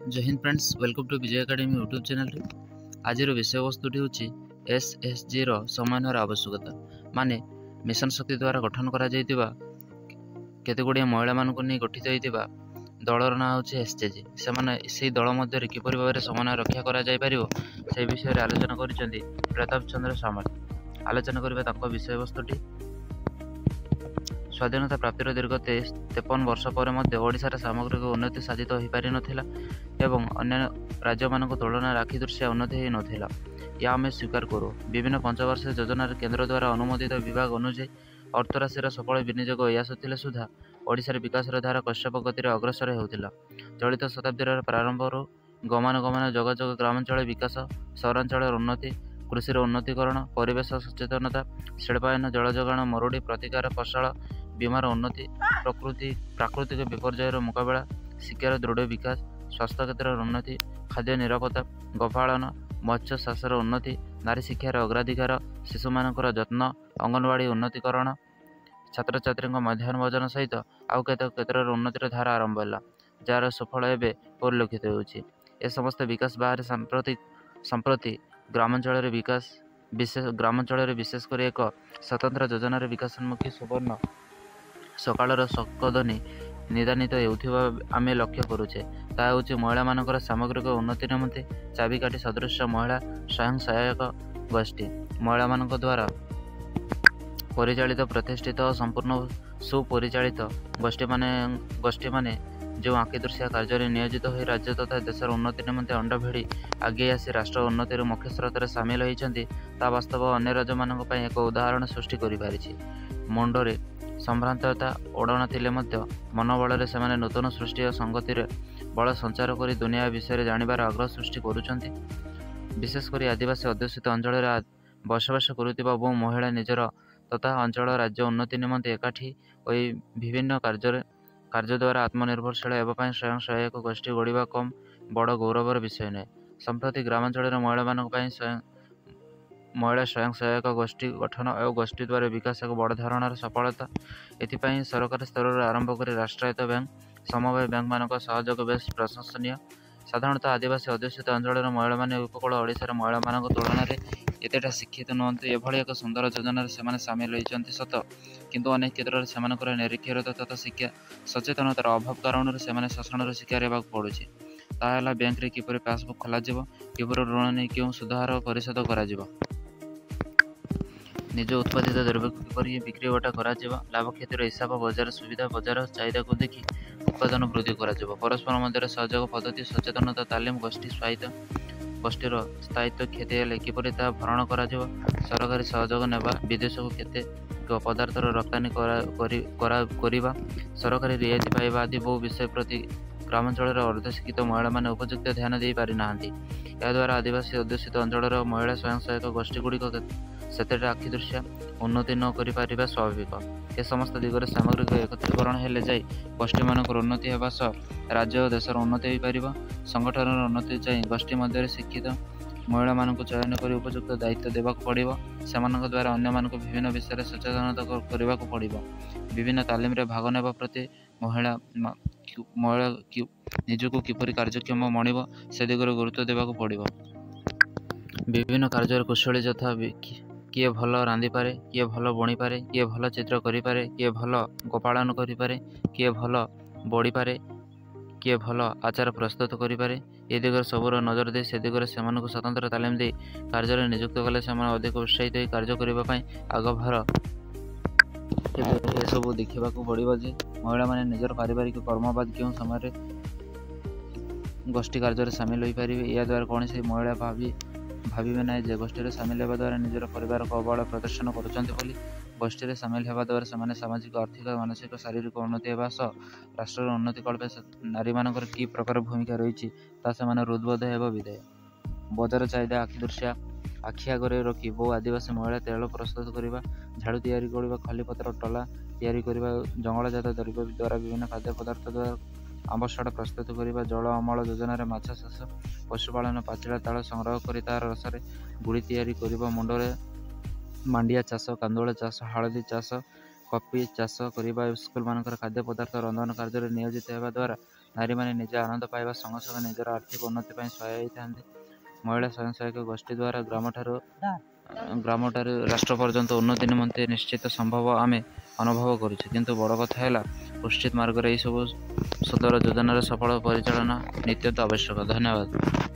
जय Hind friends, welcome to Vijay Academy YouTube channel. आज विषय वस्तुटी हूँ एसएसजी समन्वयर आवश्यकता माने मिशन शक्ति द्वारा गठन करा केतेगुड़िया महिला मानक नहीं गठित होता दलर ना हूँ एसएसजी। से दल मध्य किपर भाव में समन्वय रक्षा कर विषय आलोचना कर प्रताप चंद्र सामल। आलोचना करने विषय वस्तुटी स्वाधीनता प्राप्तिर दीर्घ 53 वर्ष पर ओडिशार सामग्रिक उन्नति साधित हो पारि नथिला एवं अन्य राज्य मानक तुलन आखि दृश्य उन्नति हो नथिला। या आम स्वीकार करूँ। विभिन्न पंचवर्षीय योजना केंद्र द्वारा अनुमोदित विभाग अनुଯାयी अर्थराशिर सफल विनियोग आसुले सुधा ओडिशार विकास धारा कश्यप गतिर अग्रसर होता। चलित शताब्दीर प्रारंभ गमनागमन जोगाजोग ग्रामांचल विकास सहरांचल उन्नति कृषि उन्नतीकरण परिवेश सचेतनता शिल्पायन जल जोगाण मरुड़ी प्रतिकार फसल बीमार उन्नति प्राकृतिक विपर्ययर मुकाबला शिक्षार दृढ़ विकास स्वास्थ्य क्षेत्र उन्नति खाद्य निरापत्ता गोपालन मत्स्य चाषर उन्नति नारी शिक्षार अग्राधिकार शिशु मानकर जत्न अंगनवाड़ी उन्नतीकरण छात्र छात्री मध्याह्न भोजन सहित आउ केत क्षेत्र उन्नतिर धारा आरंभ है जार सफल एवं परिलक्षित होउछि। ए समस्त विकास बाहर संप्रति ग्रामांचल ग्रामांचल विशेषकर एक स्वतंत्र योजनार विकासोन्मुखी सुवर्ण सकाळर सकध्वनि निदानित होउथिबा आमे लक्ष्य करुचे। ता होउछि महिला मानकर सामग्रिक उन्नति निमंते चाबिकाठी सदृश महिला स्वयं सहायक गोष्ठी महिला मानक द्वारा परिचालित प्रतिष्ठित और संपूर्ण सुपरिचालित गोष्ठी माने जो आखिदृशिया कार्य नियोजित हो राज्य तथा देशर उन्नति निमंते अंड भिड़ी आगे आसी राष्ट्र उन्नतिर मुख्य स्रोत सामिल होती वास्तव अन्य राज्य मान एक उदाहरण सृष्टि कर मुंडरे संभ्रांतता ओढ़ना थिले मनोबल से नूतन सृष्टि और संगति बल संचार कर दुनिया विषय जानिबार आग्रह सृष्टि करुछंती। विशेषकर आदिवासी अध्युषित अंचल बसवास करुवा बहु महिला निजर तथा अंचल राज्य उन्नति निमंते एकाठी विभिन्न कार्य द्वारा आत्मनिर्भरशील एवं स्वयं सहायक गोष्ठी गढ़ा कम बड़ गौरवर विषय नए। संप्रति ग्रामांचल महिला स्वयं सहायक गोष्ठी गठन और गोष्ठी द्वारा विकास एक बड़ धरण सफलता एथिपाई सरकार स्तर आरंभ कर राष्ट्रायत्त बैंक समवाय बैंक मान सहयोग बेस प्रशंसनीय। साधारणतः आदिवासी अध्युषित अंचल महिला माने उपकूल ओडिशार महिला मान तुलन में एतेटा शिक्षित नुहत एभली एक सुंदर योजन से सामिल होती सत किंतु अनेक क्षेत्र से निरक्षरता तथा शिक्षा सचेतनतार अभाव कारण से शोषण शिकार होगा पड़ुछि। ताहला बैंक रे किपर पासबुक खोल किपर ऋण नहीं क्यों सुधार परिशोध कर निज उत्पादित द्रव्य किपर बिक्री बटा कर लाभ क्षतिर हिसाब बजार सुविधा बजार चाहिदा को देखि उत्पादन वृद्धि कर परस्पर मध्य सहयोग पद्धति सचेतनता तालीम गोष्ठी गोष्ठीर स्थायित्व क्षति हेले किपर भरण कर सरकारी सहयोग नेबा विदेश को केते पदार्थर रप्तानी करवा सरकारी रियायती पाइबा आदि बहु विषय प्रति ग्रामांचल अर्धशिक्षित महिला माने उपयुक्त ध्यान दे पारि नाहांती। याद्वारा आदिवासी अध्युषित अंचल महिला स्वयं सहायक गोष्ठी गुड़िक सेतेटा आखिदृशिया उन्नति न करि पारिबा स्वाभाविक। ए समस्त दिगरे सामग्रिक एकत्रीकरण हेले जाई गोष्ठी मानकर उन्नति हेबा सह राज्य और देशर उन्नति हो पारिबा। संगठनर उन्नति चाहि गोष्ठी मध्य शिक्षित महिला मानक चयन कर उपयुक्त दायित्व देवाक पड़िबो। सेमानक द्वारा अन्य मानक विभिन्न विषय सचेतनता करने को पड़िबो। विभिन्न तालीम रे भाग नेबा प्रति महिला निजको किपरि कार्यक्षम मणिब से दिगरे गुरुत्व देवाक पड़िबो। विभिन्न कार्य कुशली यथा किए भल रांधि पारे किए भल बुणी पारे किए भल चित्र करि पारे किए भल गोपालन करि पारे किए भल बड़ी पारे किए भल आचार प्रस्तुत करि पारे। ए दिगरे सबुर नजर दे से दिगरे सेमानकु स्वतंत्र तालीम दे कार्य नियुक्त कले सेमान अधिक उत्साहित हो कार्य करबा पई आगभर ए सब देखा पड़ो जे महिला माने निजर पारिवारिक कर्मवाद क्यों समय गोष्ठी कार्य सामिल हो पारे। या द्वारा कौन से महिला भावे ना जे गोष्ठी सामिल होगा द्वारा निजर परिवार को अबल प्रदर्शन करुँच गोष्ठी सामिल होगा द्वारा से सामाजिक आर्थिक मानसिक शारीरिक उन्नति होगा सह राष्ट्र उन्नति कल्पे नारी मान कि प्रकार भूमिका रही हृदबोध हो विधेय। बजार चाहिदा आखिदृशिया आखि आगे रखी बहु आदिवासी महिला तेल प्रस्तुत करने झाड़ू तैयारी करने खलीपत्र टला तैयारी करने जंगलजात द्रव्य द्वारा विभिन्न खाद्य पदार्थ द्वारा आंबसाड़ प्रस्तुत करने जल अमल योजन माछ चाष पशुपालन पाचिला ताल संग्रह कर तार रसरे गुड़ी तैयारी करने मुंडरे मांडिया चाष कांदुल चाष हलदी चाष कॉफी चाष करने स्कूल मानकर खाद्य पदार्थ रंधन कार्य नियोजित होगा द्वारा ନାରୀମାନେ ନିଜେ ଆନନ୍ଦ ପାଇବା ସଙ୍ଗେ ସଙ୍ଗେ ନିଜର ଆର୍ଥିକ ଉନ୍ନତି ପାଇଁ ସହାୟ ହୋଇଥାନ୍ତି। ମହିଳା ସ୍ୱୟଂ ସହାୟକ ଗୋଷ୍ଠୀ ଦ୍ୱାରା ଗ୍ରାମଠାରୁ ରାଷ୍ଟ୍ର ପର୍ଯ୍ୟନ୍ତ ଉନ୍ନତି ନିମନ୍ତେ ନିଶ୍ଚିତ ସମ୍ଭବ ଆମେ ଅନୁଭବ କରୁଛୁ। କିନ୍ତୁ ବଡ଼ କଥା ହେଲା ଉଚିତ ମାର୍ଗରେ ଏହିସବୁ ସୁନ୍ଦର ଯୋଜନାର ସଫଳ ପରିଚାଳନା ନିତ୍ୟନ୍ତ ଆବଶ୍ୟକ। ଧନ୍ୟବାଦ।